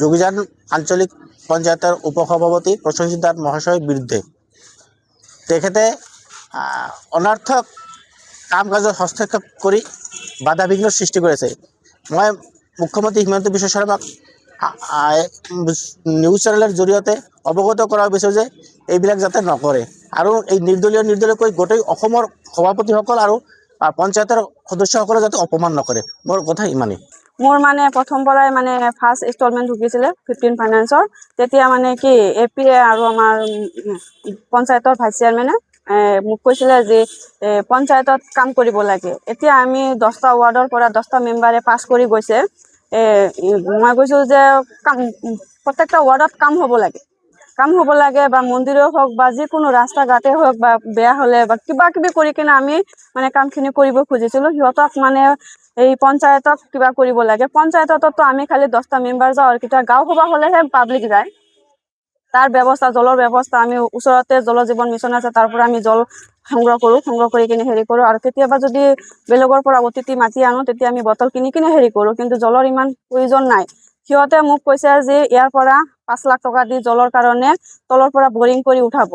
যোগীজান আঞ্চলিক পঞ্চায়তৰ উপসভাপতি প্ৰসেনজিৎ দাস মহাশয়ৰ বিৰুদ্ধে। তেখেতে অনৰ্থক কাম কাজত হস্তক্ষেপ কৰি বাধা বিঘ্নৰ সৃষ্টি কৰিছে। মই মুখ্যমন্ত্ৰী হিমন্ত বিশ্ব শৰ্মাক নিউজ চেনেলৰ জৰিয়তে অৱগত কৰাব বিচাৰোঁ যে এইবিলাক যাতে নকৰে আৰু এই নিৰ্দলীয়কৈ গোটেই অসমৰ সভাপতিসকল আৰু পঞ্চায়তৰ সদস্যসকলে যাতে অপমান নকৰে। মোৰ কথা ইমানেই। মোৰ মানে প্ৰথম পৰাই মানে ফাৰ্ষ্ট ইনষ্টলমেণ্ট ঢুকিছিলে 15 ফাইনেন্সৰ। তেতিয়া মানে কি এপিয়ে আৰু আমাৰ পঞ্চায়তৰ ভাইচ চেয়াৰমেনে মোক কৈছিলে যে পঞ্চায়তত কাম কৰিব লাগে। এতিয়া আমি 10টা ৱাৰ্ডৰ পৰা 10টা মেম্বাৰে পাছ কৰি গৈছে। মই কৈছোঁ যে প্ৰত্যেকটা ৱাৰ্ডত কাম হ'ব লাগে বা মন্দিৰেই হওক বা যিকোনো ৰাস্তা ঘাটেই হওক বা বেয়া হ'লে বা কিবা কিবি কৰি কিনে আমি মানে কামখিনি কৰিব খুজিছিলোঁ। সিহঁতক মানে এই পঞ্চায়তক কিবা কৰিব লাগে। পঞ্চায়ততো আমি খালি 10টা মেম্বাৰ যাওঁ আৰু কেতিয়া গাঁও সভা হ'লেহে পাব্লিক যায়। তাৰ ব্যৱস্থা, জলৰ ব্যৱস্থা আমি ওচৰতে জল জীৱন মিছন আছে, তাৰ পৰা আমি জল সংগ্ৰহ কৰি কিনে হেৰি কৰোঁ। আৰু কেতিয়াবা যদি বেলেগৰ পৰা অতিথি মাতি আনো তেতিয়া আমি বটল কিনি কিনে হেৰি কৰোঁ, কিন্তু জলৰ ইমান প্ৰয়োজন নাই। সিহঁতে মোক কৈছে যে ইয়াৰ পৰা 5 লাখ টকা দি জলৰ কাৰণে তলৰ পৰা বৰিং কৰি উঠাব।